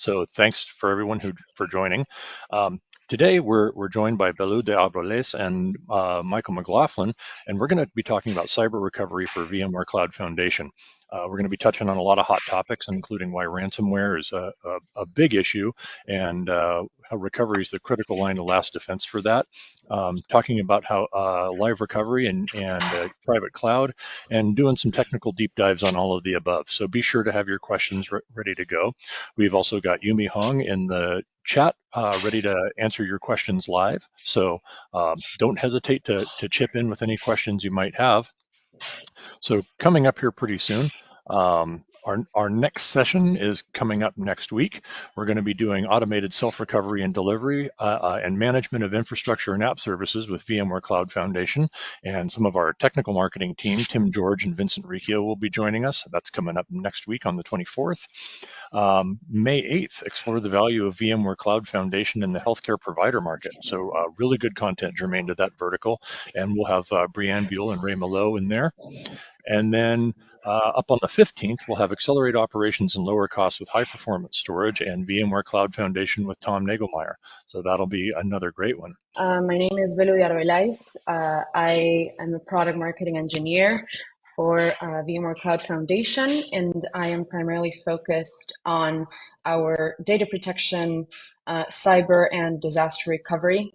So thanks for everyone for joining. Today we're joined by Belu de Arbelaiz and Michael McLaughlin, and we're going to be talking about cyber recovery for VMware Cloud Foundation. We're going to be touching on a lot of hot topics, including why ransomware is a big issue and how recovery is the critical line of last defense for that. Talking about how live recovery and private cloud, and doing some technical deep dives on all of the above. So be sure to have your questions ready to go. We've also got Yumi Hong in the chat ready to answer your questions live. So don't hesitate to chip in with any questions you might have. So coming up here pretty soon, our next session is coming up next week. We're going to be doing automated self-recovery and delivery and management of infrastructure and app services with VMware Cloud Foundation. And some of our technical marketing team, Tim George and Vincent Riccio, will be joining us. That's coming up next week on the 24th. May 8th, explore the value of VMware Cloud Foundation in the healthcare provider market. So really good content germane to that vertical. And we'll have Brianne Buell and Ray Malo in there. And then up on the 15th, we'll have Accelerate Operations and Lower Costs with High Performance Storage and VMware Cloud Foundation with Tom Nagelmeyer. So that'll be another great one. My name is Belu Arbelaiz. I am a product marketing engineer for VMware Cloud Foundation, and I am primarily focused on our data protection, cyber, and disaster recovery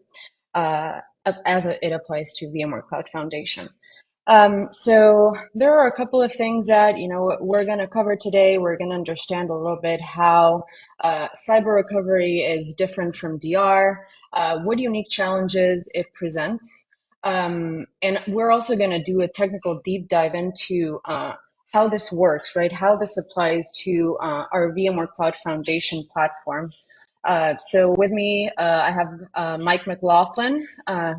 as it applies to VMware Cloud Foundation. So there are a couple of things that we're going to cover today. We're going to understand a little bit how cyber recovery is different from DR, what unique challenges it presents, and we're also going to do a technical deep dive into how this works, right? How this applies to our VMware Cloud Foundation platform. So with me, I have Mike McLaughlin,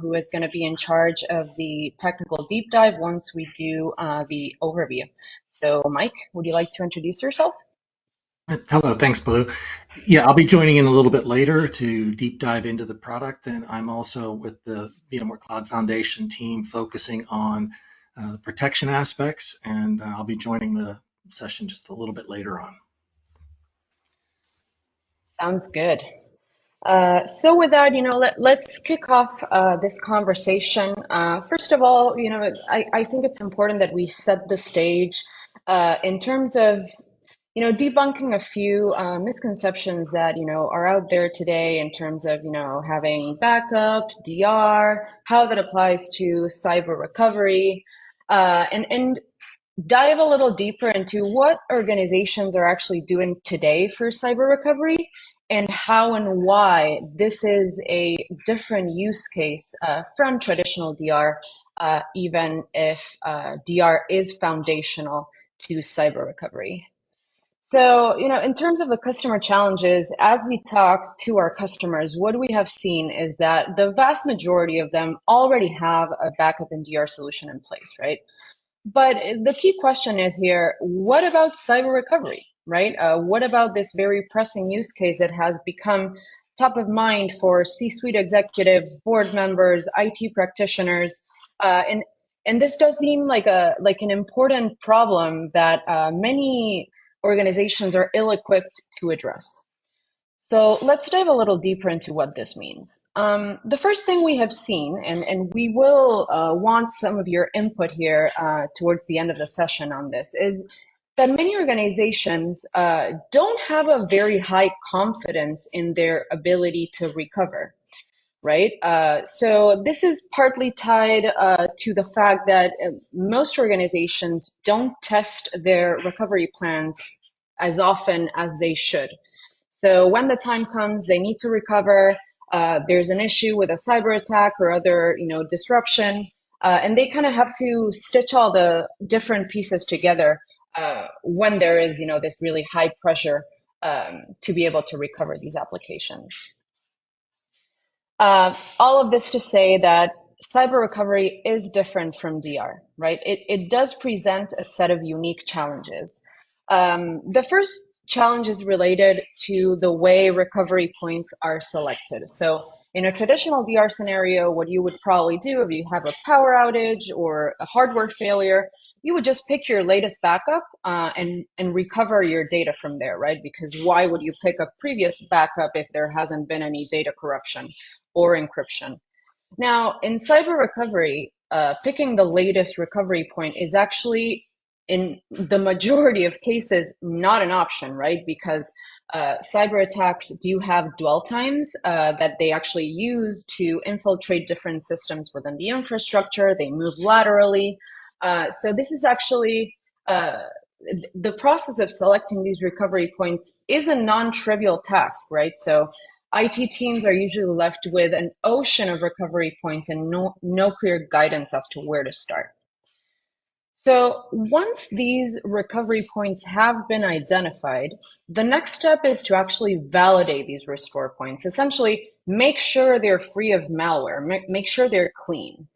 who is going to be in charge of the technical deep dive once we do the overview. So Mike, would you like to introduce yourself? Hello, thanks, Blue. Yeah, I'll be joining in a little bit later to deep dive into the product, and I'm also with the VMware Cloud Foundation team focusing on the protection aspects, and I'll be joining the session just a little bit later on. Sounds good. So with that, let's kick off this conversation. First of all, I think it's important that we set the stage in terms of, debunking a few misconceptions that, are out there today in terms of, having backup, DR, how that applies to cyber recovery, and dive a little deeper into what organizations are actually doing today for cyber recovery and how and why this is a different use case from traditional DR, even if DR is foundational to cyber recovery. So, in terms of the customer challenges, as we talk to our customers, what we have seen is that the vast majority of them already have a backup and DR solution in place, right? But the key question is here, what about cyber recovery, right? What about this very pressing use case that has become top of mind for C-suite executives, board members, IT practitioners, and this does seem like an important problem that many organizations are ill-equipped to address. So let's dive a little deeper into what this means. The first thing we have seen, and we will want some of your input here towards the end of the session on this, is that many organizations don't have a very high confidence in their ability to recover, right? So this is partly tied to the fact that most organizations don't test their recovery plans as often as they should. So when the time comes, they need to recover. There's an issue with a cyber attack or other, disruption, and they kind of have to stitch all the different pieces together when there is, this really high pressure to be able to recover these applications. All of this to say that cyber recovery is different from DR, right? It does present a set of unique challenges. The first challenge is related to the way recovery points are selected. So in a traditional DR scenario, what you would probably do if you have a power outage or a hardware failure, you would just pick your latest backup and recover your data from there, right? Because why would you pick a previous backup if there hasn't been any data corruption or encryption? Now, in cyber recovery, picking the latest recovery point is actually, in the majority of cases, not an option, right? Because cyber attacks do have dwell times that they actually use to infiltrate different systems within the infrastructure. They move laterally. So this is actually the process of selecting these recovery points is a non-trivial task, right? So IT teams are usually left with an ocean of recovery points and no clear guidance as to where to start. So once these recovery points have been identified, the next step is to actually validate these restore points. Essentially, make sure they're free of malware, make sure they're clean.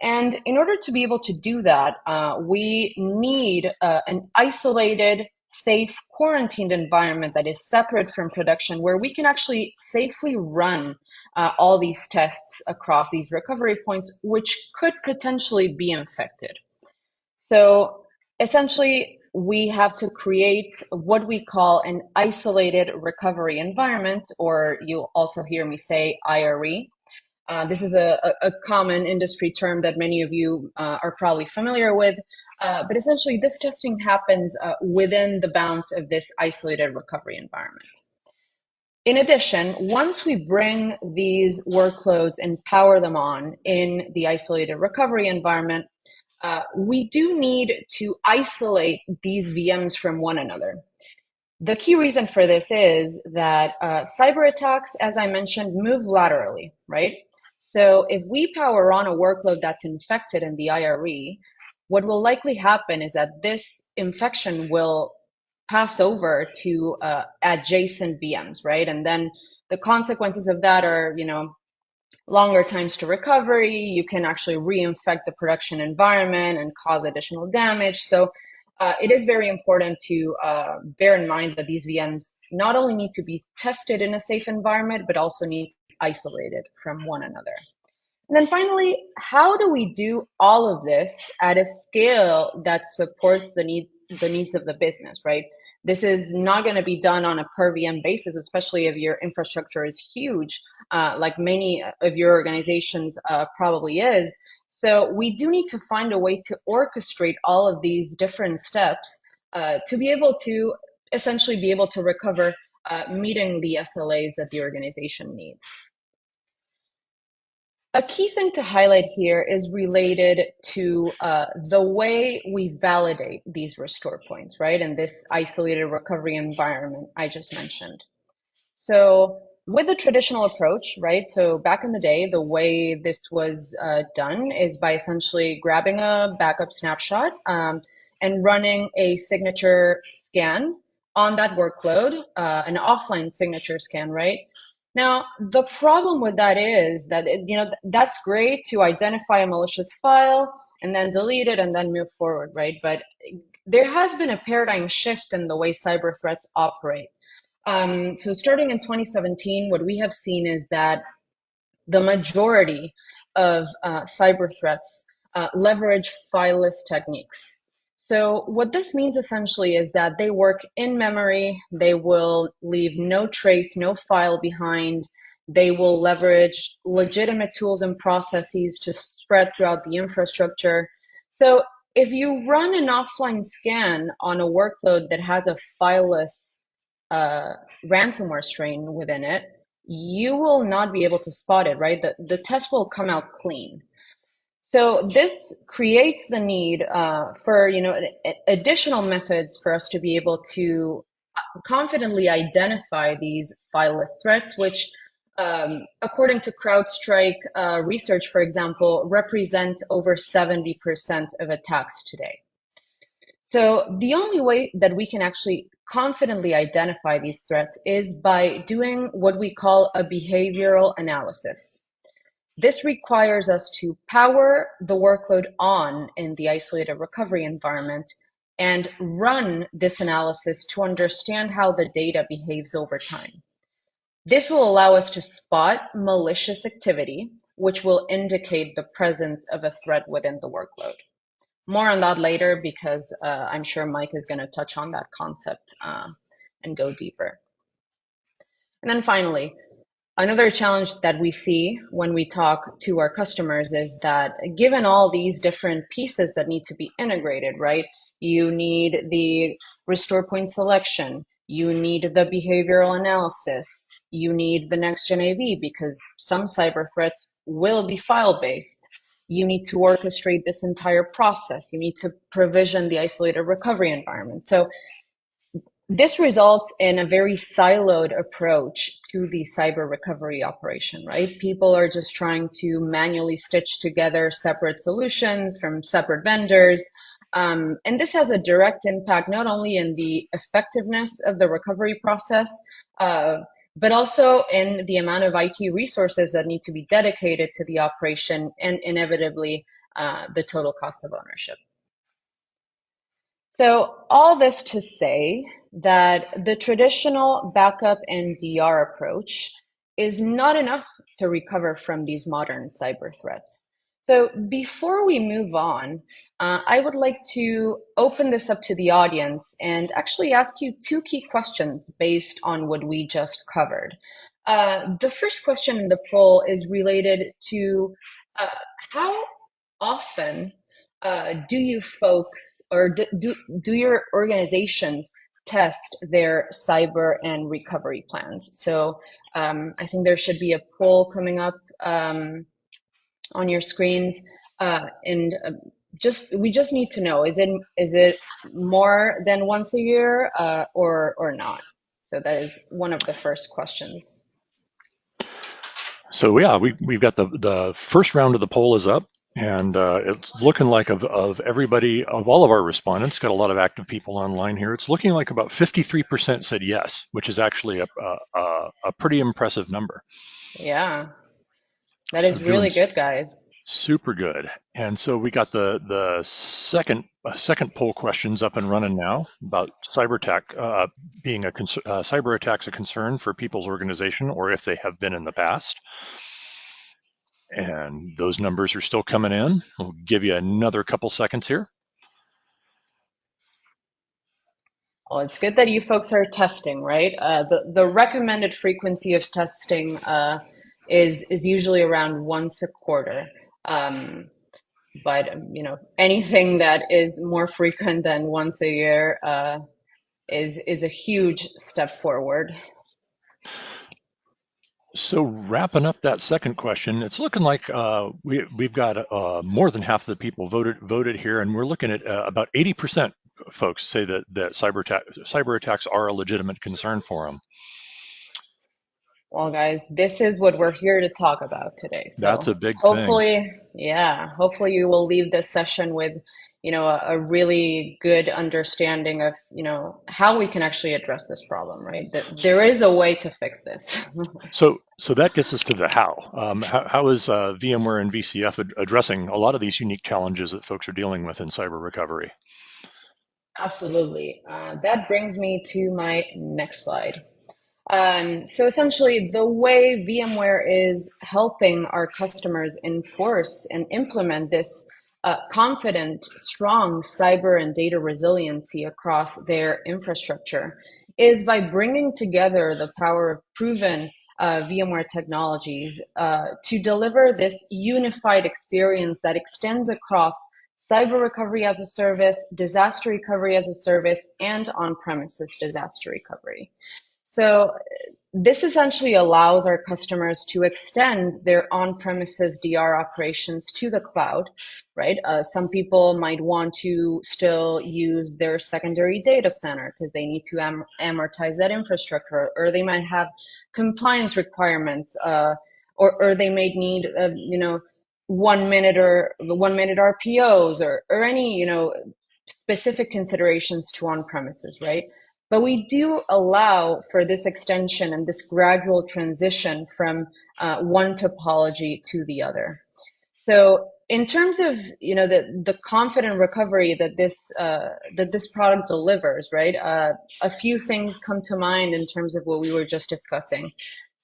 And in order to be able to do that, we need an isolated, safe, quarantined environment that is separate from production, where we can actually safely run all these tests across these recovery points, which could potentially be infected. So essentially, we have to create what we call an isolated recovery environment, or you'll also hear me say IRE. This is a common industry term that many of you are probably familiar with, but essentially this testing happens within the bounds of this isolated recovery environment. In addition, once we bring these workloads and power them on in the isolated recovery environment, we do need to isolate these VMs from one another. The key reason for this is that cyber attacks, as I mentioned, move laterally, right? So if we power on a workload that's infected in the IRE, what will likely happen is that this infection will pass over to adjacent VMs, right? And then the consequences of that are, longer times to recovery. You can actually reinfect the production environment and cause additional damage. So it is very important to bear in mind that these VMs not only need to be tested in a safe environment, but also need to be isolated from one another. And then finally, how do we do all of this at a scale that supports the needs of the business, right? This is not going to be done on a per VM basis, especially if your infrastructure is huge, like many of your organizations probably is. So we do need to find a way to orchestrate all of these different steps to be able to essentially be able to recover, meeting the SLAs that the organization needs. A key thing to highlight here is related to the way we validate these restore points, right? In this isolated recovery environment I just mentioned. So with the traditional approach, right? So back in the day, the way this was done is by essentially grabbing a backup snapshot and running a signature scan on that workload, an offline signature scan, right? Now, the problem with that is that, that's great to identify a malicious file and then delete it and then move forward, right? But there has been a paradigm shift in the way cyber threats operate. So starting in 2017, what we have seen is that the majority of cyber threats leverage fileless techniques. So what this means essentially is that they work in memory, they will leave no trace, no file behind, they will leverage legitimate tools and processes to spread throughout the infrastructure. So if you run an offline scan on a workload that has a fileless ransomware strain within it, you will not be able to spot it, right? The test will come out clean. So this creates the need for additional methods for us to be able to confidently identify these fileless threats, which according to CrowdStrike research, for example, represent over 70% of attacks today. So the only way that we can actually confidently identify these threats is by doing what we call a behavioral analysis. This requires us to power the workload on in the isolated recovery environment and run this analysis to understand how the data behaves over time. This will allow us to spot malicious activity, which will indicate the presence of a threat within the workload. more on that later because I'm sure Mike is going to touch on that concept and go deeper. And then finally, another challenge that we see when we talk to our customers is that given all these different pieces that need to be integrated, right? You need the restore point selection, you need the behavioral analysis, you need the next gen AV because some cyber threats will be file-based. You need to orchestrate this entire process. You need to provision the isolated recovery environment. So this results in a very siloed approach to the cyber recovery operation, right? People are just trying to manually stitch together separate solutions from separate vendors. And this has a direct impact not only in the effectiveness of the recovery process, but also in the amount of IT resources that need to be dedicated to the operation and inevitably the total cost of ownership. So all this to say that the traditional backup and DR approach is not enough to recover from these modern cyber threats. So before we move on, I would like to open this up to the audience and actually ask you two key questions based on what we just covered. The first question in the poll is related to how often do you folks or do your organizations test their cyber and recovery plans? So I think there should be a poll coming up on your screens, and we just need to know, is it more than once a year or not? So that is one of the first questions. So yeah, we've got the first round of the poll is up, and it's looking like of everybody, of all of our respondents, got a lot of active people online here. It's looking like about 53% said yes, which is actually a pretty impressive number. Yeah, that is really good, guys. Super good. And so we got the second poll questions up and running now about cyber attack being cyber attacks a concern for people's organization, or if they have been in the past. And those numbers are still coming in. We'll give you another couple seconds here. Well, it's good that you folks are testing, right? The recommended frequency of testing is usually around once a quarter. But anything that is more frequent than once a year is a huge step forward. So wrapping up that second question, it's looking like we've got more than half of the people voted here, and we're looking at about 80% folks say that cyber attacks are a legitimate concern for them. Well, guys, this is what we're here to talk about today. So that's a big thing. Hopefully you will leave this session with a really good understanding of how we can actually address this problem, right? That there is a way to fix this. So that gets us to the how. How is VMware and VCF addressing a lot of these unique challenges that folks are dealing with in cyber recovery? Absolutely. That brings me to my next slide. So essentially, the way VMware is helping our customers enforce and implement this confident, strong cyber and data resiliency across their infrastructure is by bringing together the power of proven VMware technologies to deliver this unified experience that extends across cyber recovery as a service, disaster recovery as a service, and on-premises disaster recovery. So this essentially allows our customers to extend their on-premises DR operations to the cloud, right? Some people might want to still use their secondary data center because they need to amortize that infrastructure, or they might have compliance requirements, or they may need, 1 minute RPOs or any, specific considerations to on-premises, right? But we do allow for this extension and this gradual transition from one topology to the other. So in terms of the confident recovery that this product delivers, right? A few things come to mind in terms of what we were just discussing.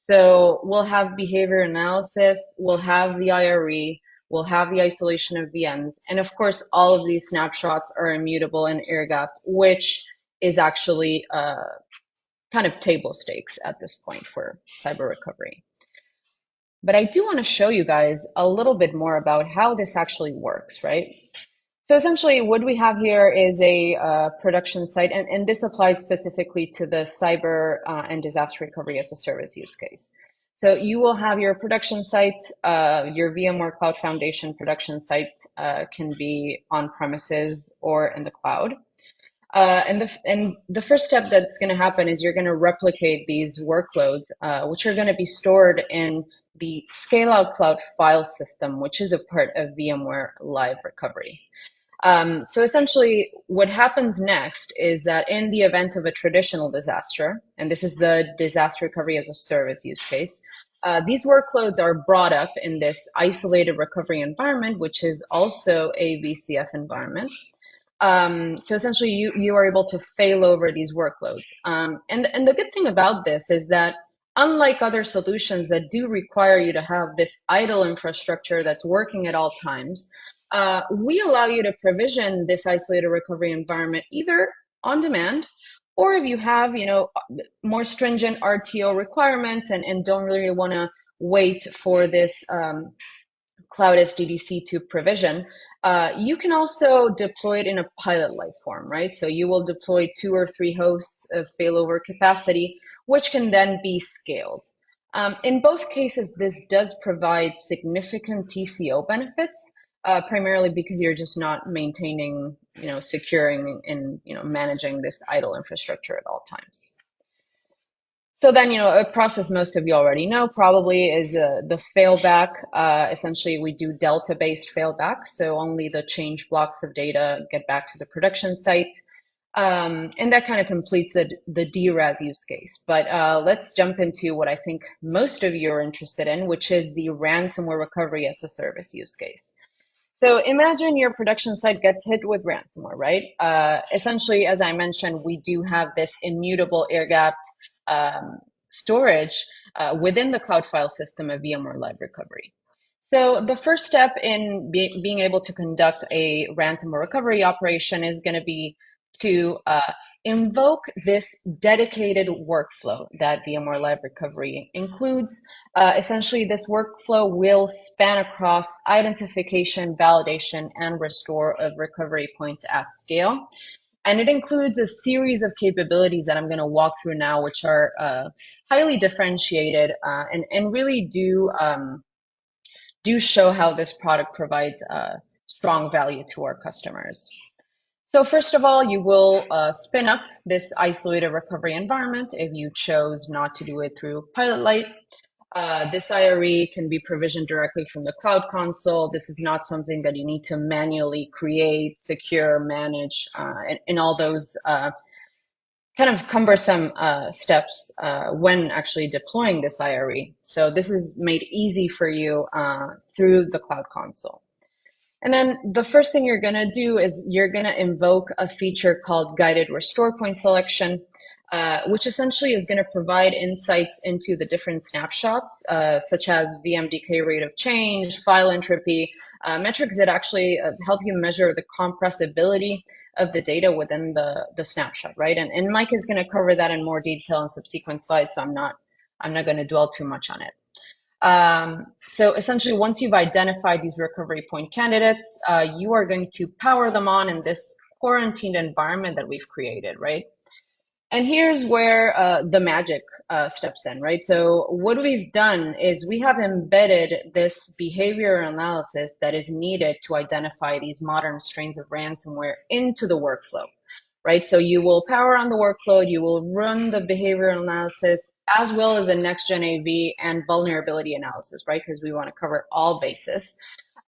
So we'll have behavior analysis, we'll have the IRE, We'll have the isolation of VMs. And of course, all of these snapshots are immutable and air-gapped, which is actually kind of table stakes at this point for cyber recovery. But I do want to show you guys a little bit more about how this actually works, right? So essentially what we have here is a production site, and this applies specifically to the cyber and disaster recovery as a service use case. So you will have your production site, your VMware Cloud Foundation production site can be on premises or in the cloud. And the first step that's going to happen is you're going to replicate these workloads, which are going to be stored in the scale-out cloud file system, which is a part of VMware Live Recovery. So essentially, what happens next is that in the event of a traditional disaster, and this is the disaster recovery as a service use case, these workloads are brought up in this isolated recovery environment, which is also a VCF environment. So essentially, you are able to fail over these workloads. And the good thing about this is that unlike other solutions that do require you to have this idle infrastructure that's working at all times, we allow you to provision this isolated recovery environment either on demand, or if you have, more stringent RTO requirements and don't really want to wait for this Cloud SDDC to provision, you can also deploy it in a pilot-like form, right? So you will deploy 2 or 3 hosts of failover capacity, which can then be scaled. In both cases, this does provide significant TCO benefits, primarily because you're just not maintaining, securing and, managing this idle infrastructure at all times. So then, a process most of you already know probably is the failback. Essentially, we do delta-based failback, so only the change blocks of data get back to the production site. And that kind of completes the DRAS use case. But let's jump into what I think most of you are interested in, which is the ransomware recovery as a service use case. So imagine your production site gets hit with ransomware, right? Essentially, as I mentioned, we do have this immutable air-gapped storage within the cloud file system of VMware Live Recovery. So the first step in being able to conduct a ransomware recovery operation is going to be to invoke this dedicated workflow that VMware Live Recovery includes. Essentially, this workflow will span across identification, validation, and restore of recovery points at scale. And it includes a series of capabilities that I'm going to walk through now, which are highly differentiated and really do show how this product provides strong value to our customers. So first of all, you will spin up this isolated recovery environment if you chose not to do it through Pilot Lite. This IRE can be provisioned directly from the Cloud Console. This is not something that you need to manually create, secure, manage, and all those kind of cumbersome steps when actually deploying this IRE. So this is made easy for you through the Cloud Console. And then the first thing you're going to do is you're going to invoke a feature called guided restore point selection, which essentially is going to provide insights into the different snapshots, such as VM decay rate of change, file entropy, metrics that actually help you measure the compressibility of the data within the snapshot, right? And Mike is going to cover that in more detail in subsequent slides, so I'm not going to dwell too much on it. So essentially, once you've identified these recovery point candidates, you are going to power them on in this quarantined environment that we've created, right? And here's where the magic steps in, right? So what we've done is we have embedded this behavioral analysis that is needed to identify these modern strains of ransomware into the workflow, right? So you will power on the workload, you will run the behavioral analysis as well as a next-gen AV and vulnerability analysis, right? Because we want to cover all bases.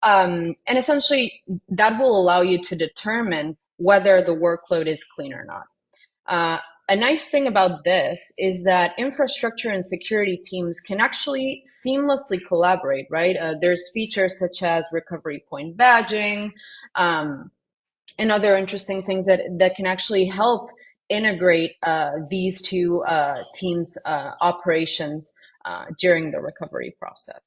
And essentially, that will allow you to determine whether the workload is clean or not. A nice thing about this is that infrastructure and security teams can actually seamlessly collaborate, right? There's features such as recovery point badging, and other interesting things that can actually help integrate these two teams' operations during the recovery process.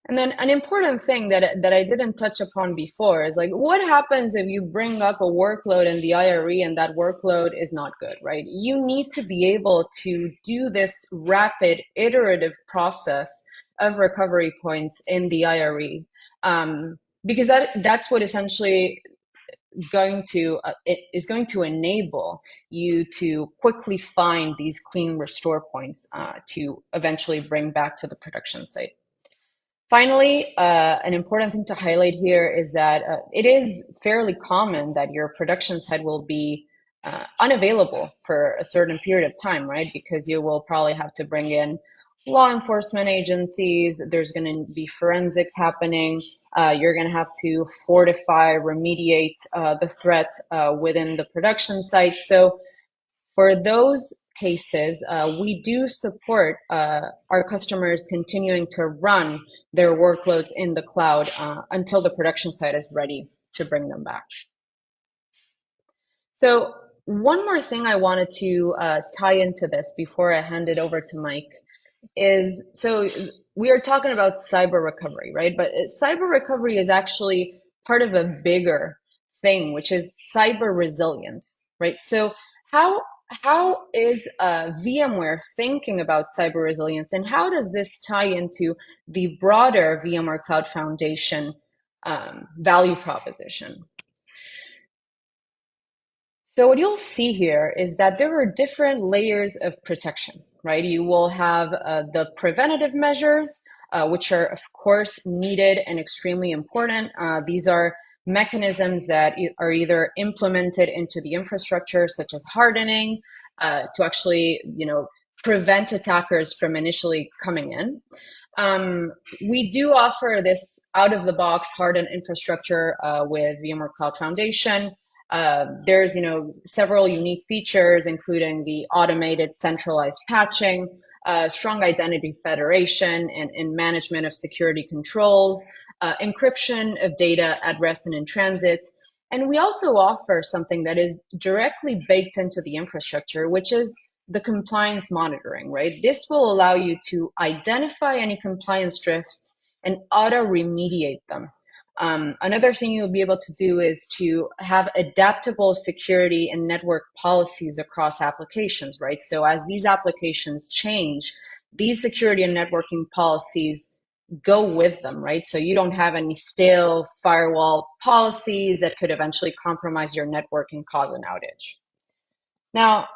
And then an important thing that I didn't touch upon before is like, what happens if you bring up a workload in the IRE and that workload is not good, right? You need to be able to do this rapid iterative process of recovery points in the IRE, because that's what essentially it is going to enable you to quickly find these clean restore points to eventually bring back to the production site. Finally, an important thing to highlight here is that it is fairly common that your production site will be unavailable for a certain period of time, right? Because you will probably have to bring in law enforcement agencies, there's going to be forensics happening, you're going to have to fortify, remediate the threat within the production site. So for those cases, we do support our customers continuing to run their workloads in the cloud until the production site is ready to bring them back. So one more thing I wanted to tie into this before I hand it over to Mike is, so we are talking about cyber recovery, right? But cyber recovery is actually part of a bigger thing, which is cyber resilience, right? So how is VMware thinking about cyber resilience, and how does this tie into the broader VMware Cloud Foundation value proposition? So what you'll see here is that there are different layers of protection, right? You will have the preventative measures, which are of course needed and extremely important. These are mechanisms that are either implemented into the infrastructure, such as hardening, to actually, prevent attackers from initially coming in. We do offer this out-of-the-box hardened infrastructure with VMware Cloud Foundation. There's, several unique features, including the automated centralized patching, strong identity federation and management of security controls, encryption of data at rest and in transit. And we also offer something that is directly baked into the infrastructure, which is the compliance monitoring, right? This will allow you to identify any compliance drifts and auto remediate them. Another thing you'll be able to do is to have adaptable security and network policies across applications, right? So as these applications change, these security and networking policies go with them, right? So you don't have any stale firewall policies that could eventually compromise your network and cause an outage. Now,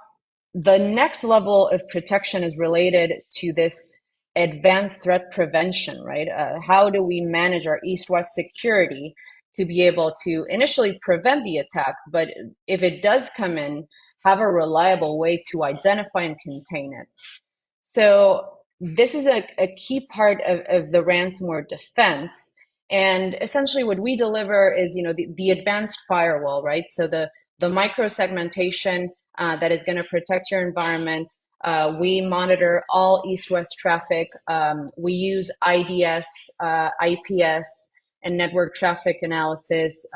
the next level of protection is related to this advanced threat prevention, right? How do we manage our east-west security to be able to initially prevent the attack, but if it does come in, have a reliable way to identify and contain it? So this is a key part of the ransomware defense. And essentially what we deliver is, the advanced firewall, right? So the micro-segmentation that is going to protect your environment. We monitor all east-west traffic. We use IDS, IPS, and network traffic analysis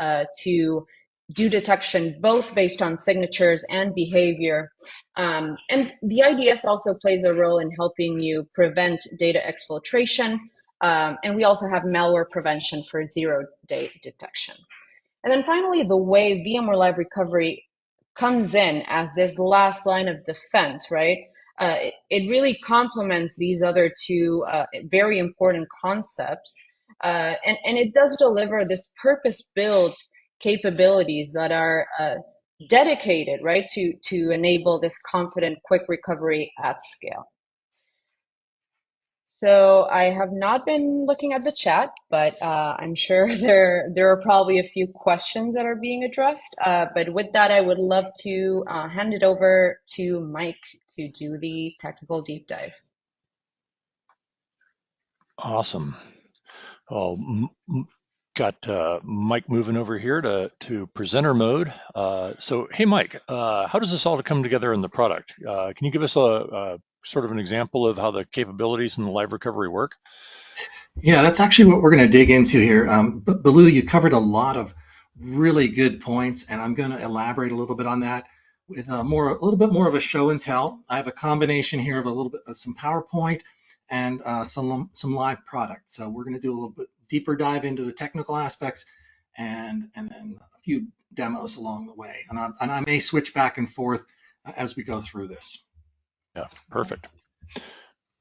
to do detection, both based on signatures and behavior. And the IDS also plays a role in helping you prevent data exfiltration. And we also have malware prevention for zero-day detection. And then finally, the way VMware Live Recovery comes in as this last line of defense, right? It really complements these other two very important concepts. And it does deliver this purpose-built capabilities that are dedicated, right, to enable this confident, quick recovery at scale. So I have not been looking at the chat, but I'm sure there are probably a few questions that are being addressed. But with that, I would love to hand it over to Mike to do the technical deep dive. Awesome. Well, got Mike moving over here to presenter mode. So, hey, Mike, how does this all come together in the product? Can you give us a sort of an example of how the capabilities in the live recovery work? Yeah, that's actually what we're going to dig into here. Belu, you covered a lot of really good points, and I'm going to elaborate a little bit on that with a little bit more of a show and tell. I have a combination here of a little bit of some PowerPoint and some live product. So we're going to do a little bit deeper dive into the technical aspects and then a few demos along the way. And I may switch back and forth as we go through this. Yeah, perfect.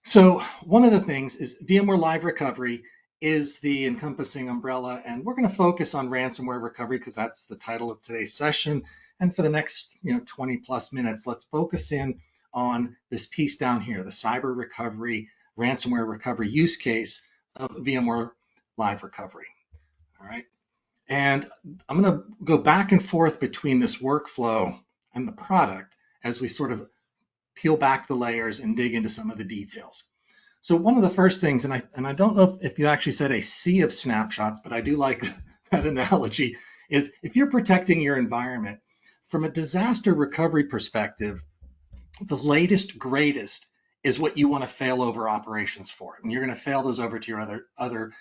So one of the things is VMware Live Recovery is the encompassing umbrella, and we're going to focus on ransomware recovery because that's the title of today's session. And for the next 20 plus minutes, let's focus in on this piece down here, the cyber recovery, ransomware recovery use case of VMware Live Recovery. All right. And I'm going to go back and forth between this workflow and the product as we sort of peel back the layers and dig into some of the details. So one of the first things, and I don't know if you actually said a sea of snapshots, but I do like that analogy, is if you're protecting your environment, from a disaster recovery perspective, the latest, greatest is what you want to fail over operations for. And you're going to fail those over to your other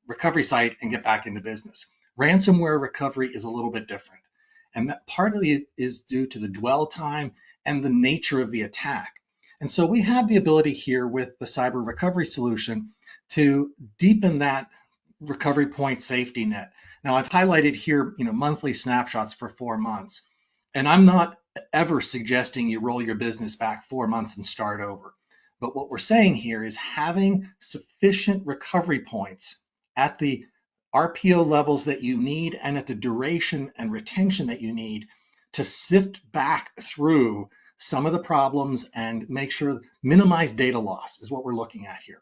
recovery site and get back into business. Ransomware recovery is a little bit different. And that partly is due to the dwell time and the nature of the attack. And so we have the ability here with the cyber recovery solution to deepen that recovery point safety net. Now I've highlighted here, monthly snapshots for 4 months, and I'm not ever suggesting you roll your business back 4 months and start over. But what we're saying here is having sufficient recovery points at the RPO levels that you need and at the duration and retention that you need to sift back through some of the problems and make sure minimize data loss is what we're looking at here.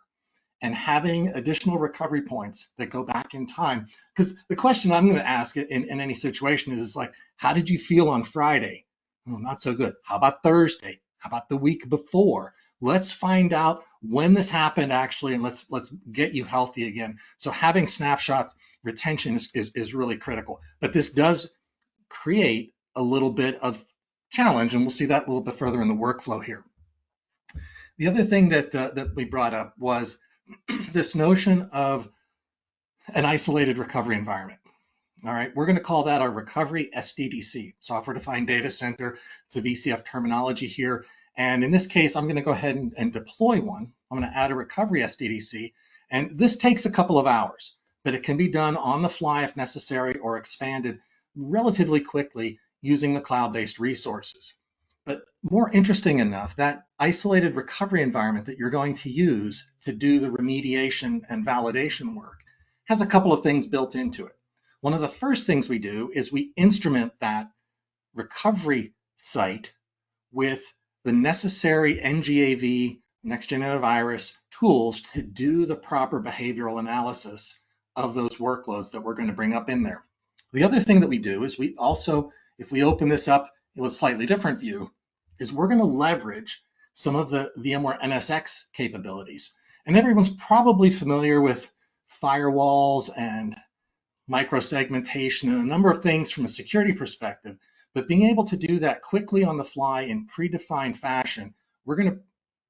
And having additional recovery points that go back in time. Because the question I'm going to ask in any situation is like, how did you feel on Friday? Oh, not so good. How about Thursday? How about the week before? Let's find out when this happened actually, and let's get you healthy again. So having snapshots retention is really critical. But this does create a little bit of challenge, and we'll see that a little bit further in the workflow here. The other thing that we brought up was this notion of an isolated recovery environment. All right, we're going to call that our recovery SDDC, software defined data center. It's a VCF terminology here. And in this case, I'm going to go ahead and deploy one. I'm going to add a recovery SDDC. And this takes a couple of hours, but it can be done on the fly if necessary or expanded relatively quickly using the cloud-based resources. But more interesting enough, that isolated recovery environment that you're going to use to do the remediation and validation work has a couple of things built into it. One of the first things we do is we instrument that recovery site with the necessary NGAV, next-gen antivirus tools to do the proper behavioral analysis of those workloads that we're going to bring up in there. The other thing that we do is we also, if we open this up with a slightly different view, is we're going to leverage some of the VMware NSX capabilities. And everyone's probably familiar with firewalls and microsegmentation and a number of things from a security perspective, but being able to do that quickly on the fly in predefined fashion, we're going to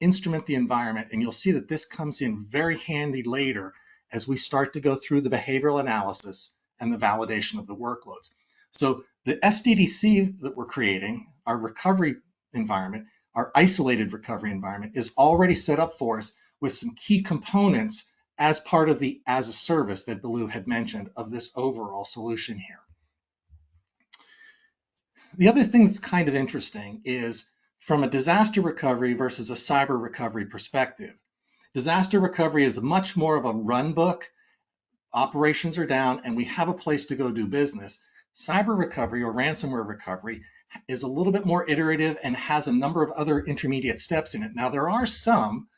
instrument the environment, and you'll see that this comes in very handy later as we start to go through the behavioral analysis and the validation of the workloads. So the SDDC that we're creating, our recovery environment, our isolated recovery environment, is already set up for us with some key components as part of the as a service that Belu had mentioned of this overall solution here. The other thing that's kind of interesting is from a disaster recovery versus a cyber recovery perspective. Disaster recovery is much more of a run book. Operations are down and we have a place to go do business. Cyber recovery or ransomware recovery is a little bit more iterative and has a number of other intermediate steps in it. Now, there are some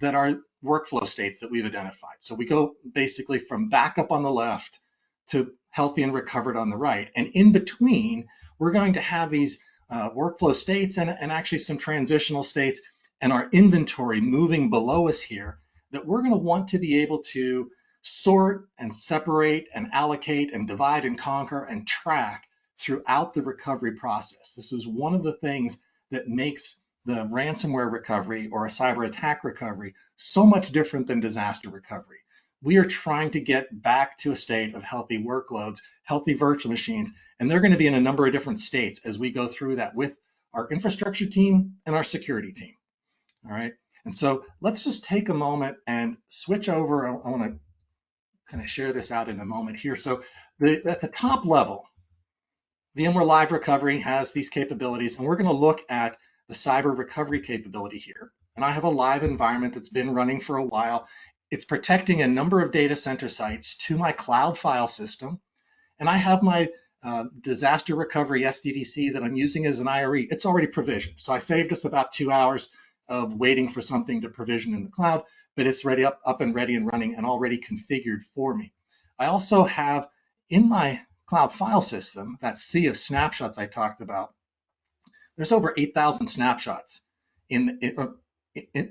that are workflow states that we've identified. So we go basically from backup on the left to healthy and recovered on the right. And in between, we're going to have these workflow states and actually some transitional states and our inventory moving below us here that we're going to want to be able to sort and separate and allocate and divide and conquer and track throughout the recovery process. This is one of the things that makes the ransomware recovery or a cyber attack recovery so much different than disaster recovery. We are trying to get back to a state of healthy workloads, healthy virtual machines, and they're going to be in a number of different states as we go through that with our infrastructure team and our security team. All right. And so let's just take a moment and switch over. I want to kind of share this out in a moment here. So at the top level, VMware Live Recovery has these capabilities, and we're going to look at the cyber recovery capability here. And I have a live environment that's been running for a while. It's protecting a number of data center sites to my cloud file system. And I have my disaster recovery SDDC that I'm using as an IRE. It's already provisioned. So I saved us about 2 hours of waiting for something to provision in the cloud, but it's ready up and ready and running and already configured for me. I also have in my cloud file system, that sea of snapshots I talked about, there's over 8,000 snapshots in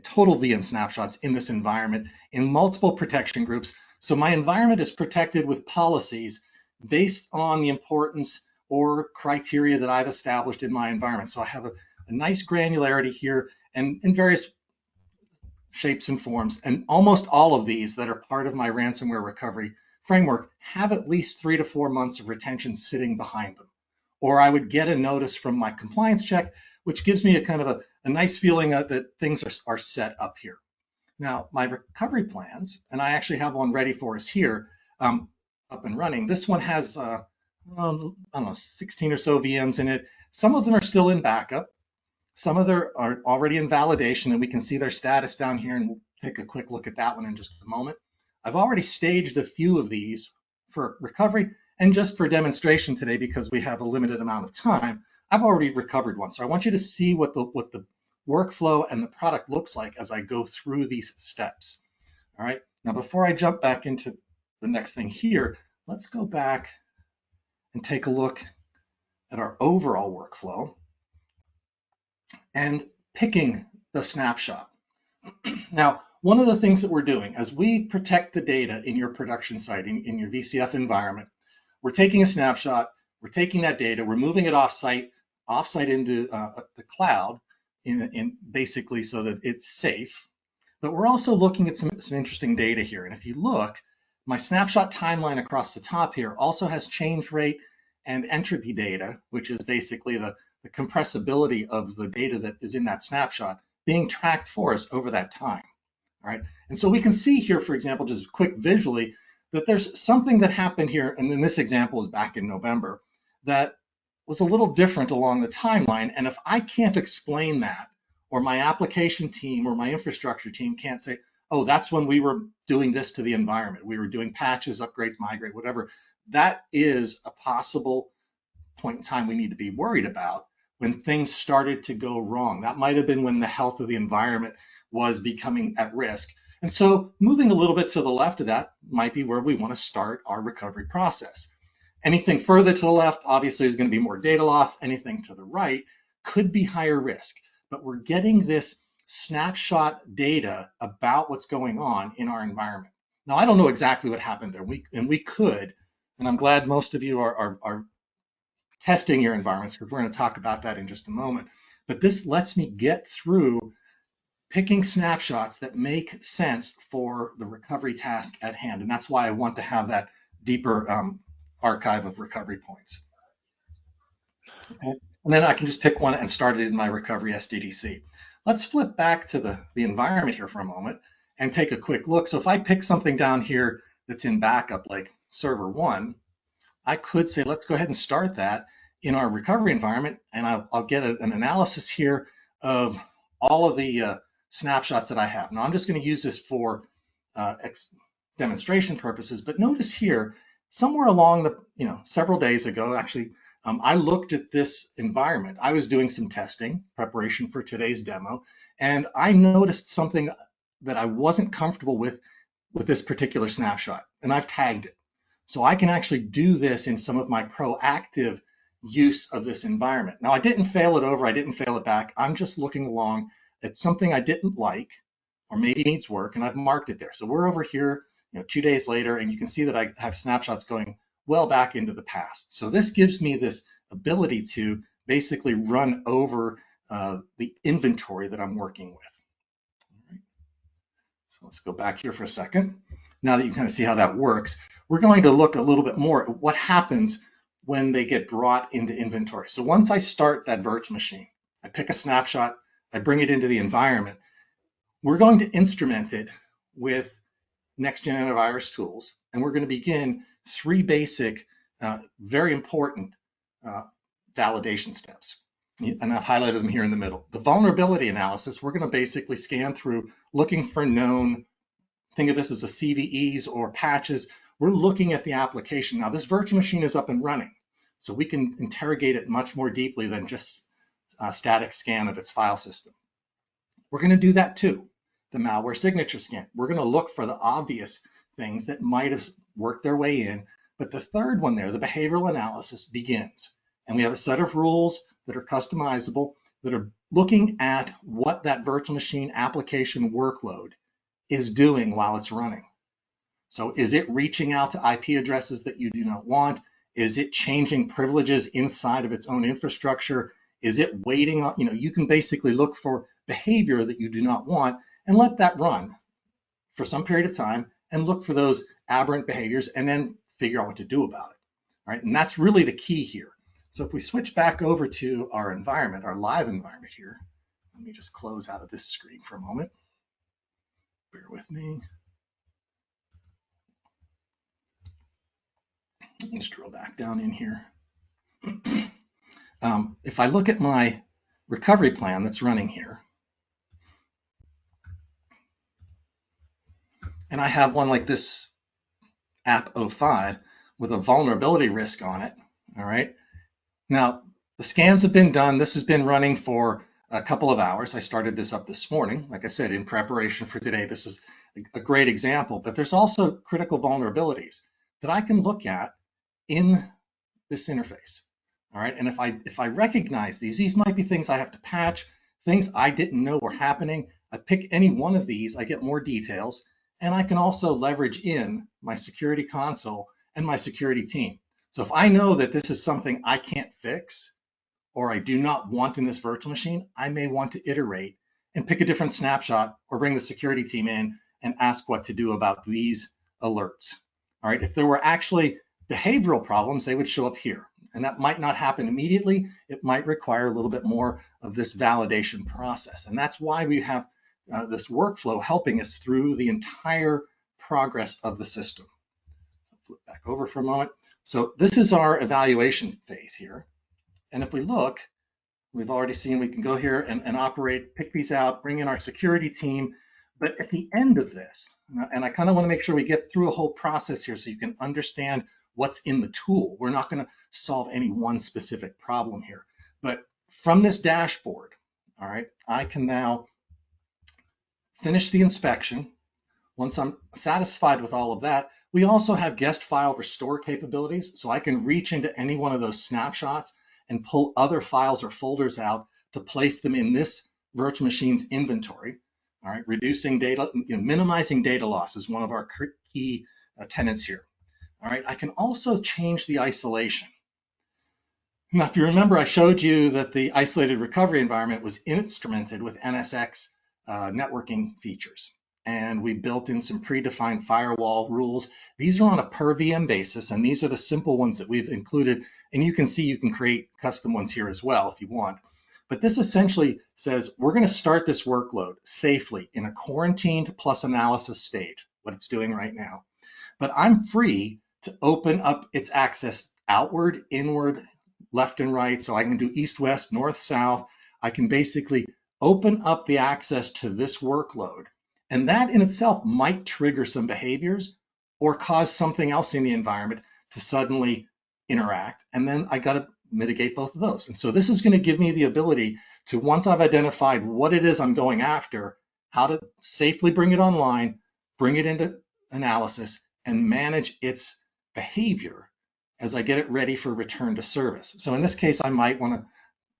total VM snapshots in this environment in multiple protection groups. So my environment is protected with policies based on the importance or criteria that I've established in my environment. So I have a nice granularity here and in various shapes and forms. And almost all of these that are part of my ransomware recovery framework have at least 3 to 4 months of retention sitting behind them. Or I would get a notice from my compliance check, which gives me a kind of a nice feeling that things are set up here. Now, my recovery plans, and I actually have one ready for us here, up and running. This one has, I don't know, 16 or so VMs in it. Some of them are still in backup. Some of them are already in validation, and we can see their status down here, and we'll take a quick look at that one in just a moment. I've already staged a few of these for recovery, and just for demonstration today, because we have a limited amount of time, I've already recovered one. So I want you to see what the workflow and the product looks like as I go through these steps. All right, now before I jump back into the next thing here, let's go back and take a look at our overall workflow and picking the snapshot. Now, one of the things that we're doing as we protect the data in your production site, in your VCF environment, we're taking a snapshot, we're taking that data, we're moving it offsite into the cloud, in basically so that it's safe. But we're also looking at some interesting data here. And if you look, my snapshot timeline across the top here also has change rate and entropy data, which is basically the compressibility of the data that is in that snapshot being tracked for us over that time. All right. And so we can see here, for example, just quick visually, that there's something that happened here, and in this example is back in November, that was a little different along the timeline. And if I can't explain that, or my application team or my infrastructure team can't say, oh, that's when we were doing this to the environment, we were doing patches, upgrades, migrate, whatever, that is a possible point in time we need to be worried about when things started to go wrong. That might have been when the health of the environment was becoming at risk. And so moving a little bit to the left of that might be where we want to start our recovery process. Anything further to the left, obviously, is going to be more data loss. Anything to the right could be higher risk. But we're getting this snapshot data about what's going on in our environment. Now, I don't know exactly what happened there, we could, and I'm glad most of you are testing your environments, because we're going to talk about that in just a moment. But this lets me get through picking snapshots that make sense for the recovery task at hand. And that's why I want to have that deeper archive of recovery points. Okay. And then I can just pick one and start it in my recovery SDDC. Let's flip back to the environment here for a moment and take a quick look. So if I pick something down here that's in backup, like server 1, I could say, let's go ahead and start that in our recovery environment, and I'll get an analysis here of all of the snapshots that I have. Now, I'm just going to use this for demonstration purposes, but notice here, somewhere along the, several days ago, actually, I looked at this environment. I was doing some testing, preparation for today's demo, and I noticed something that I wasn't comfortable with this particular snapshot, and I've tagged it. So I can actually do this in some of my proactive use of this environment. Now, I didn't fail it over, I didn't fail it back. I'm just looking along at something I didn't like, or maybe needs work, and I've marked it there. So we're over here, 2 days later, and you can see that I have snapshots going well back into the past. So this gives me this ability to basically run over the inventory that I'm working with. All right. So let's go back here for a second. Now that you kind of see how that works, we're going to look a little bit more at what happens when they get brought into inventory. So once I start that virtual machine, I pick a snapshot, I bring it into the environment. We're going to instrument it with next-gen antivirus tools, and we're going to begin 3 basic, very important validation steps. And I've highlighted them here in the middle. The vulnerability analysis, we're going to basically scan through looking for known, think of this as a CVEs or patches. We're looking at the application. Now, this virtual machine is up and running, so we can interrogate it much more deeply than just a static scan of its file system. We're going to do that too. The malware signature scan. We're going to look for the obvious things that might have worked their way in. But the third one there, the behavioral analysis, begins. And we have a set of rules that are customizable that are looking at what that virtual machine application workload is doing while it's running. So is it reaching out to IP addresses that you do not want? Is it changing privileges inside of its own infrastructure? Is it waiting on, you can basically look for behavior that you do not want and let that run for some period of time and look for those aberrant behaviors and then figure out what to do about it. All right, and that's really the key here. So if we switch back over to our environment, our live environment here, let me just close out of this screen for a moment. Bear with me. Let me just drill back down in here. If I look at my recovery plan that's running here, and I have one like this app 05 with a vulnerability risk on it, all right? Now, the scans have been done. This has been running for a couple of hours. I started this up this morning, like I said, in preparation for today. This is a great example, but there's also critical vulnerabilities that I can look at in this interface. All right, and if I recognize these might be things I have to patch, things I didn't know were happening. I pick any one of these, I get more details, and I can also leverage in my security console and my security team. So if I know that this is something I can't fix or I do not want in this virtual machine, I may want to iterate and pick a different snapshot or bring the security team in and ask what to do about these alerts. All right, if there were actually behavioral problems, they would show up here. And that might not happen immediately. It might require a little bit more of this validation process. And that's why we have this workflow helping us through the entire progress of the system. So flip back over for a moment. So this is our evaluation phase here. And if we look, we've already seen we can go here and operate, pick these out, bring in our security team. But at the end of this, and I kind of want to make sure we get through a whole process here so you can understand what's in the tool. We're not going to solve any one specific problem here. But from this dashboard, all right, I can now finish the inspection. Once I'm satisfied with all of that, we also have guest file restore capabilities, so I can reach into any one of those snapshots and pull other files or folders out to place them in this virtual machine's inventory. All right, reducing data, minimizing data loss is one of our key tenets here. All right, I can also change the isolation. Now, if you remember, I showed you that the isolated recovery environment was instrumented with NSX networking features. And we built in some predefined firewall rules. These are on a per VM basis, and these are the simple ones that we've included. And you can see you can create custom ones here as well if you want. But this essentially says we're going to start this workload safely in a quarantined plus analysis stage, what it's doing right now. But I'm free to open up its access outward, inward, left and right. So I can do east, west, north, south. I can basically open up the access to this workload. And that in itself might trigger some behaviors or cause something else in the environment to suddenly interact. And then I got to mitigate both of those. And so this is going to give me the ability to, once I've identified what it is I'm going after, how to safely bring it online, bring it into analysis, and manage its behavior as I get it ready for return to service. So in this case, I might want to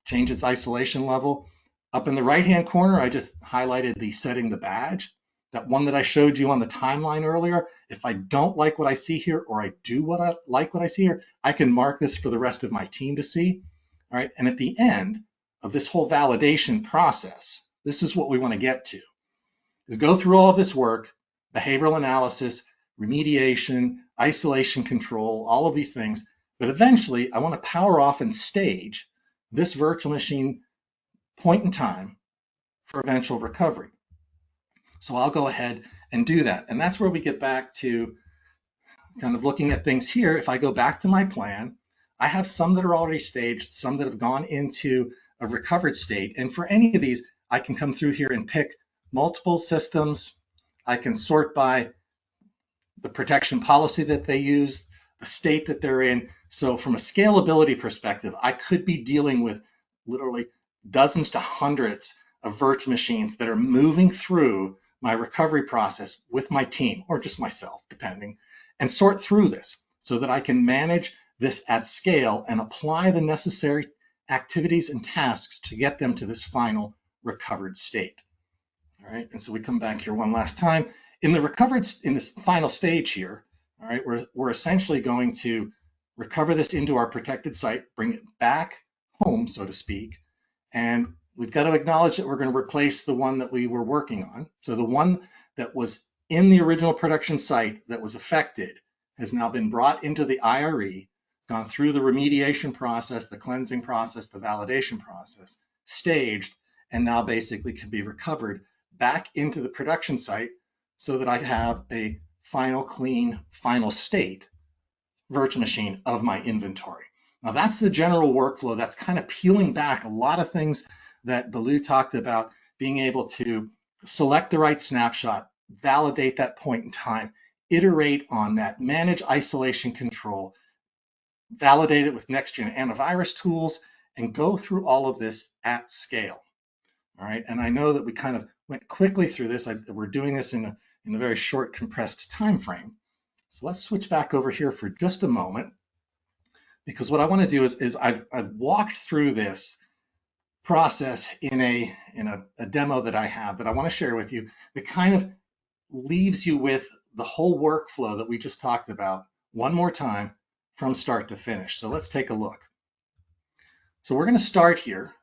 change its isolation level. Up in the right-hand corner, I just highlighted the setting the badge, that one that I showed you on the timeline earlier. If I don't like what I see here, or I do what I see here, I can mark this for the rest of my team to see. All right, and at the end of this whole validation process, this is what we want to get to, is go through all of this work, behavioral analysis, remediation, isolation control, all of these things. But eventually, I want to power off and stage this virtual machine point in time for eventual recovery. So I'll go ahead and do that. And that's where we get back to kind of looking at things here. If I go back to my plan, I have some that are already staged, some that have gone into a recovered state. And for any of these, I can come through here and pick multiple systems. I can sort by the protection policy that they use, the state that they're in. So from a scalability perspective, I could be dealing with literally dozens to hundreds of virtual machines that are moving through my recovery process with my team, or just myself, depending, and sort through this so that I can manage this at scale and apply the necessary activities and tasks to get them to this final recovered state. All right, and so we come back here one last time. In this final stage here, all right, we're essentially going to recover this into our protected site, bring it back home, so to speak, and we've got to acknowledge that we're going to replace the one that we were working on. So the one that was in the original production site that was affected has now been brought into the IRE, gone through the remediation process, the cleansing process, the validation process, staged, and now basically can be recovered back into the production site so that I have a final clean, final state virtual machine of my inventory. Now that's the general workflow. That's kind of peeling back a lot of things that Belu talked about, being able to select the right snapshot, validate that point in time, iterate on that, manage isolation control, validate it with next-gen antivirus tools, and go through all of this at scale. All right, and I know that we kind of went quickly through this. We're doing this in a very short, compressed time frame. So let's switch back over here for just a moment, because what I want to do is I've walked through this process in a demo that I have that I want to share with you that kind of leaves you with the whole workflow that we just talked about one more time from start to finish. So let's take a look. So we're going to start here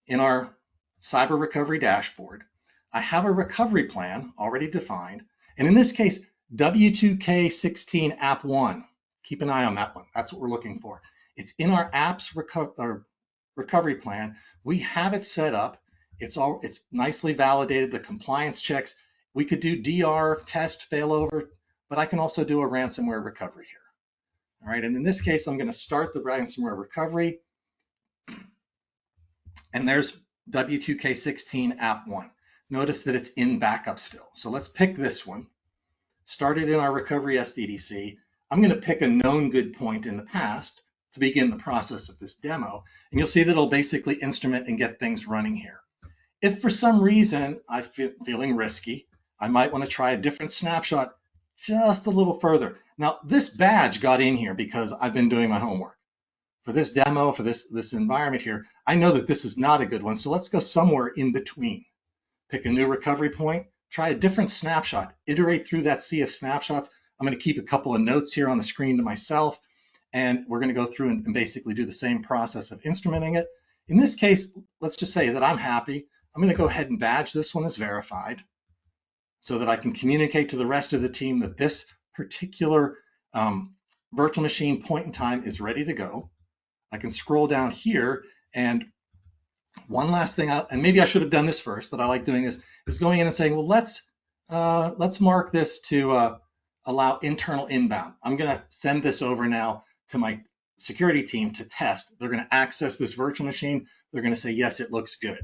in our cyber recovery dashboard. I have a recovery plan already defined, and in this case, W2K16 App 1. Keep an eye on that one. That's what we're looking for. It's in our apps recovery plan. We have it set up. It's nicely validated, the compliance checks. We could do DR, test, failover, but I can also do a ransomware recovery here. All right, and in this case, I'm going to start the ransomware recovery, and there's W2K16 App 1. Notice that it's in backup still. So let's pick this one. Start it in our recovery SDDC. I'm going to pick a known good point in the past to begin the process of this demo, and you'll see that it'll basically instrument and get things running here. If for some reason I'm feeling risky, I might want to try a different snapshot just a little further. Now, this badge got in here because I've been doing my homework. For this demo, for this environment here, I know that this is not a good one, so let's go somewhere in between. Pick a new recovery point, try a different snapshot, iterate through that sea of snapshots. I'm going to keep a couple of notes here on the screen to myself, and we're going to go through and basically do the same process of instrumenting it. In this case, let's just say that I'm happy. I'm going to go ahead and badge this one as verified so that I can communicate to the rest of the team that this particular virtual machine point in time is ready to go. I can scroll down here, and one last thing, and maybe I should have done this first, but I like doing this, is going in and saying, well, let's mark this to allow internal inbound. I'm going to send this over now to my security team to test. They're going to access this virtual machine. They're going to say, yes, it looks good.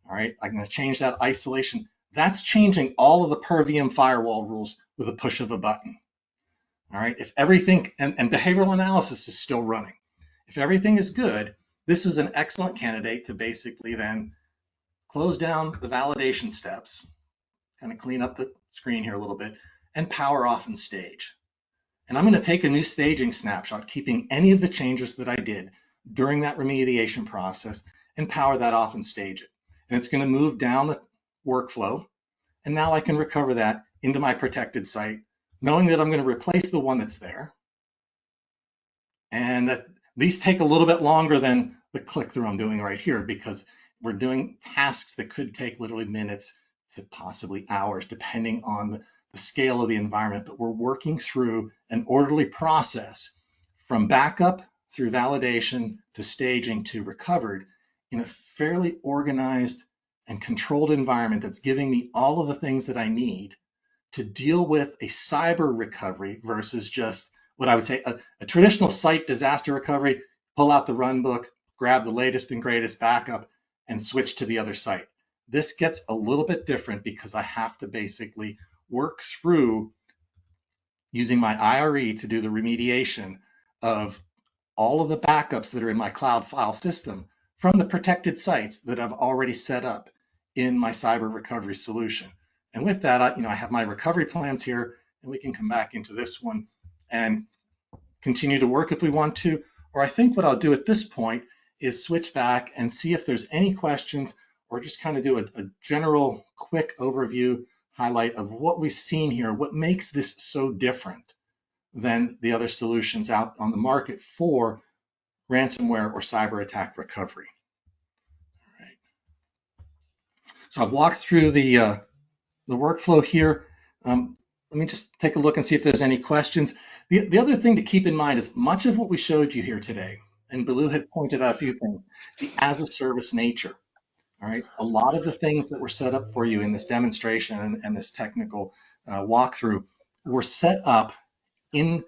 All right, I'm going to change that isolation. That's changing all of the per VM firewall rules with a push of a button. All right, if everything, and behavioral analysis is still running. If everything is good, this is an excellent candidate to basically then close down the validation steps, kind of clean up the screen here a little bit, and power off and stage. And I'm going to take a new staging snapshot, keeping any of the changes that I did during that remediation process, and power that off and stage it. And it's going to move down the workflow, and now I can recover that into my protected site, knowing that I'm going to replace the one that's there, and that these take a little bit longer than the click-through I'm doing right here, because we're doing tasks that could take literally minutes to possibly hours, depending on the scale of the environment. But we're working through an orderly process from backup through validation to staging to recovered in a fairly organized and controlled environment that's giving me all of the things that I need to deal with a cyber recovery versus just what I would say a traditional site disaster recovery, pull out the run book, grab the latest and greatest backup, and switch to the other site. This gets a little bit different because I have to basically work through using my IRE to do the remediation of all of the backups that are in my cloud file system from the protected sites that I've already set up in my cyber recovery solution. And with that, I have my recovery plans here, and we can come back into this one and continue to work if we want to. Or I think what I'll do at this point is switch back and see if there's any questions, or just kind of do a general quick overview highlight of what we've seen here, what makes this so different than the other solutions out on the market for ransomware or cyber attack recovery. All right. So I've walked through the workflow here. Let me just take a look and see if there's any questions. The other thing to keep in mind is much of what we showed you here today, and Belu had pointed out a few things, the as-a-service nature. All right, a lot of the things that were set up for you in this demonstration and this technical walkthrough were set up in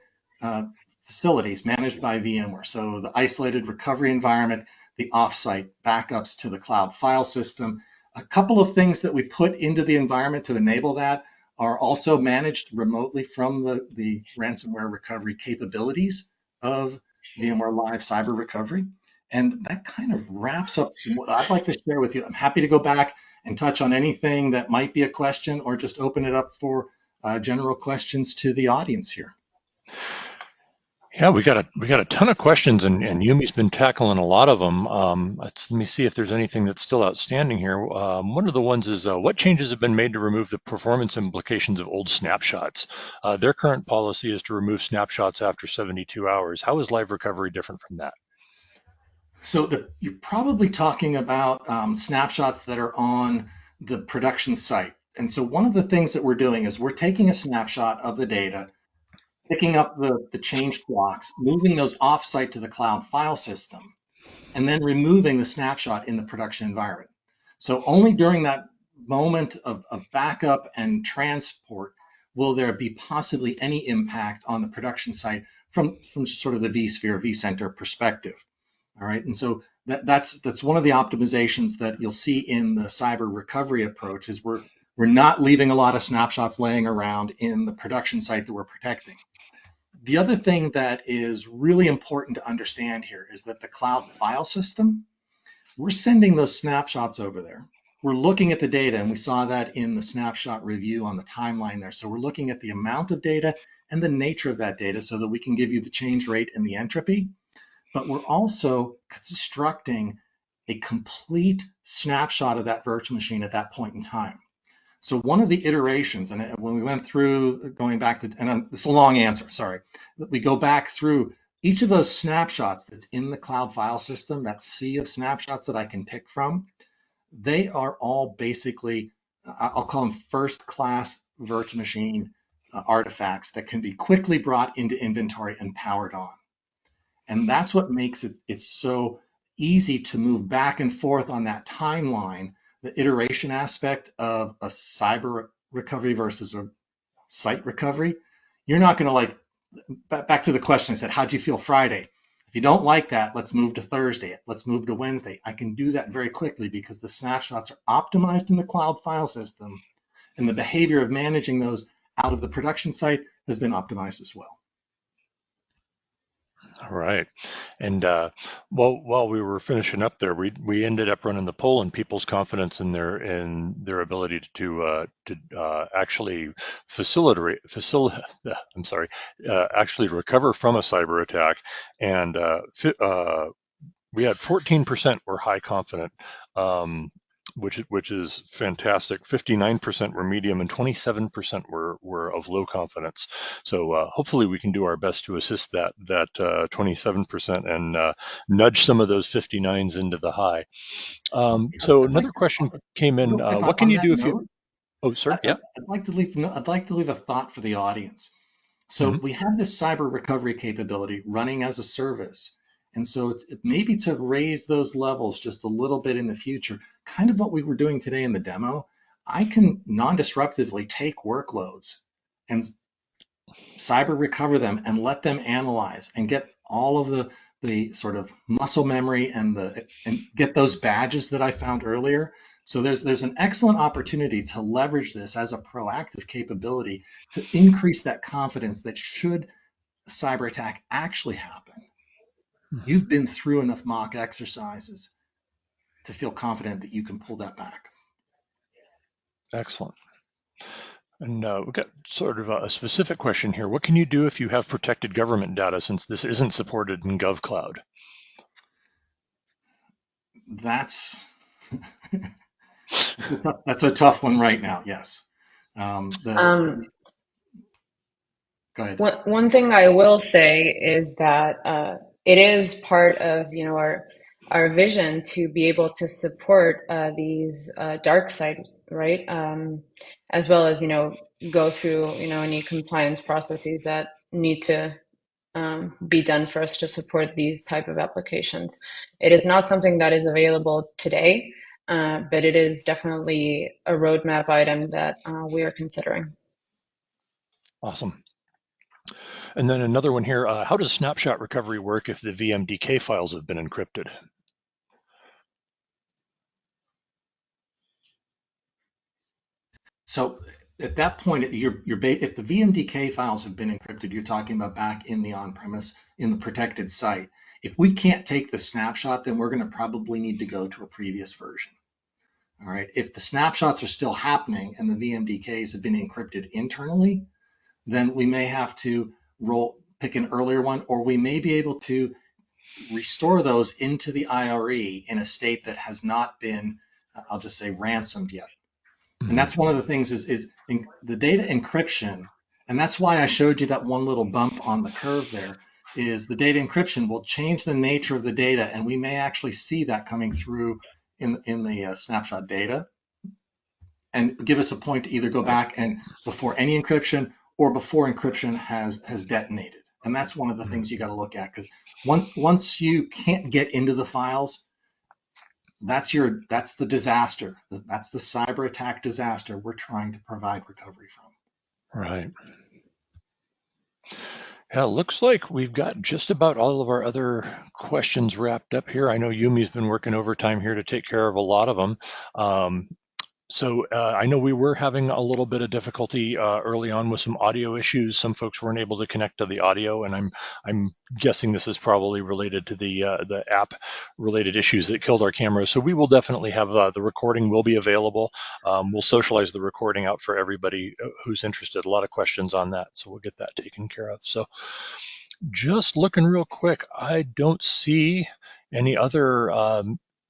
facilities managed by VMware. So the isolated recovery environment, the offsite backups to the cloud file system. A couple of things that we put into the environment to enable that are also managed remotely from the ransomware recovery capabilities of VMware Live Cyber Recovery. And that kind of wraps up what I'd like to share with you. I'm happy to go back and touch on anything that might be a question, or just open it up for general questions to the audience here. Yeah, we got a ton of questions, and Yumi's been tackling a lot of them. Let me see if there's anything that's still outstanding here. One of the ones is what changes have been made to remove the performance implications of old snapshots? Their current policy is to remove snapshots after 72 hours. How is Live Recovery different from that? So you're probably talking about snapshots that are on the production site. And so one of the things that we're doing is we're taking a snapshot of the data, picking up the changed blocks, moving those offsite to the cloud file system, and then removing the snapshot in the production environment. So only during that moment of backup and transport will there be possibly any impact on the production site from sort of the vSphere, vCenter perspective. All right, and so that's one of the optimizations that you'll see in the cyber recovery approach is we're not leaving a lot of snapshots laying around in the production site that we're protecting. The other thing that is really important to understand here is that the cloud file system, we're sending those snapshots over there. We're looking at the data, and we saw that in the snapshot review on the timeline there. So we're looking at the amount of data and the nature of that data so that we can give you the change rate and the entropy. But we're also constructing a complete snapshot of that virtual machine at that point in time. So one of the iterations, and when we went through going back to, and it's a long answer, sorry, we go back through each of those snapshots that's in the cloud file system, that sea of snapshots that I can pick from, they are all basically, I'll call them first-class virtual machine artifacts that can be quickly brought into inventory and powered on. And that's what makes it so easy to move back and forth on that timeline, the iteration aspect of a cyber recovery versus a site recovery. You're not going to like, back to the question I said, how'd you feel Friday? If you don't like that, let's move to Thursday. Let's move to Wednesday. I can do that very quickly because the snapshots are optimized in the cloud file system, and the behavior of managing those out of the production site has been optimized as well. All right, and while we were finishing up there, we ended up running the poll on people's confidence in their ability to actually actually recover from a cyber attack, and we had 14% were high confident. Which is fantastic. 59% were medium and 27% were of low confidence. So hopefully we can do our best to assist that 27% and nudge some of those 59s into the high. So another question came in. What can you do if you? Oh, sir. Yeah. I'd like to leave a thought for the audience. So we have this cyber recovery capability running as a service. And so maybe to raise those levels just a little bit in the future, kind of what we were doing today in the demo, I can non-disruptively take workloads and cyber recover them and let them analyze and get all of the sort of muscle memory and get those badges that I found earlier. So there's an excellent opportunity to leverage this as a proactive capability to increase that confidence that should a cyber attack actually happen, you've been through enough mock exercises to feel confident that you can pull that back. Excellent. And we've got sort of a specific question here. What can you do if you have protected government data, since this isn't supported in GovCloud? That's that's a tough one right now. Yes. Go ahead. One thing I will say is that it is part of our vision to be able to support these dark sites, right? As well as go through any compliance processes that need to be done for us to support these type of applications. It is not something that is available today, but it is definitely a roadmap item that we are considering. Awesome. And then another one here, how does snapshot recovery work if the VMDK files have been encrypted? So at that point, if the VMDK files have been encrypted, you're talking about back in the on-premise, in the protected site. If we can't take the snapshot, then we're going to probably need to go to a previous version. All right. If the snapshots are still happening and the VMDKs have been encrypted internally, then we may have to pick an earlier one, or we may be able to restore those into the IRE in a state that has not been, I'll just say, ransomed yet. And that's one of the things is the data encryption, and that's why I showed you that one little bump on the curve there, is the data encryption will change the nature of the data, and we may actually see that coming through in the snapshot data and give us a point to either go back and before any encryption or before encryption has detonated. And that's one of the things you got to look at, because once you can't get into the files, that's the disaster. That's the cyber attack disaster we're trying to provide recovery from. Right. Yeah, it looks like we've got just about all of our other questions wrapped up here. I know Yumi's been working overtime here to take care of a lot of them. So I know we were having a little bit of difficulty early on with some audio issues. Some folks weren't able to connect to the audio, and I'm guessing this is probably related to the app-related issues that killed our cameras. So we will definitely have the recording will be available. We'll socialize the recording out for everybody who's interested. A lot of questions on that, so we'll get that taken care of. So just looking real quick, I don't see any other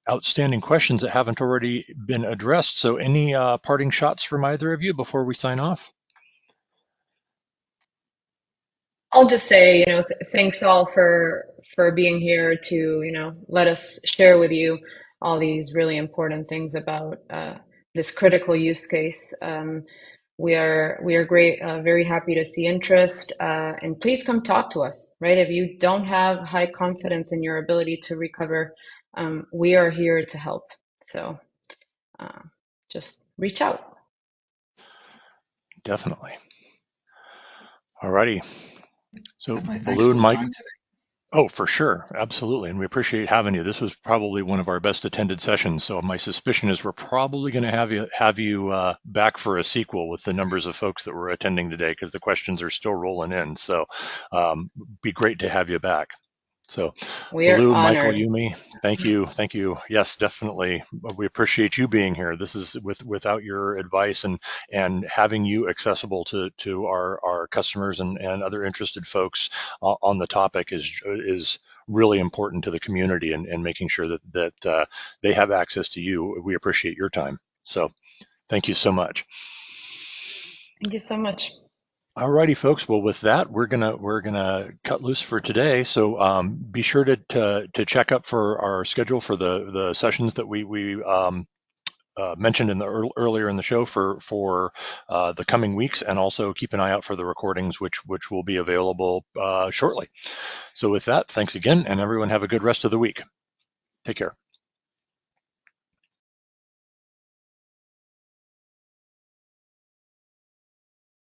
outstanding questions that haven't already been addressed. So any parting shots from either of you before we sign off? I'll just say, thanks all for being here to, let us share with you all these really important things about this critical use case. We are great, very happy to see interest, and please come talk to us, right? If you don't have high confidence in your ability to recover, we are here to help. So just reach out. Definitely. All righty. So Belu and Mike. Oh, for sure. Absolutely. And we appreciate having you. This was probably one of our best attended sessions. So my suspicion is we're probably going to have you back for a sequel with the numbers of folks that were attending today, because the questions are still rolling in. So be great to have you back. So Belu, Michael, Yumi, thank you. Yes, definitely. We appreciate you being here. This is without your advice and having you accessible to our customers and other interested folks on the topic is really important to the community, and making sure that they have access to you. We appreciate your time. So thank you so much. Thank you so much. All righty, folks. Well, with that, we're gonna cut loose for today. So be sure to check up for our schedule for the sessions that we mentioned in the earlier in the show for the coming weeks, and also keep an eye out for the recordings, which will be available shortly. So with that, thanks again, and everyone have a good rest of the week. Take care.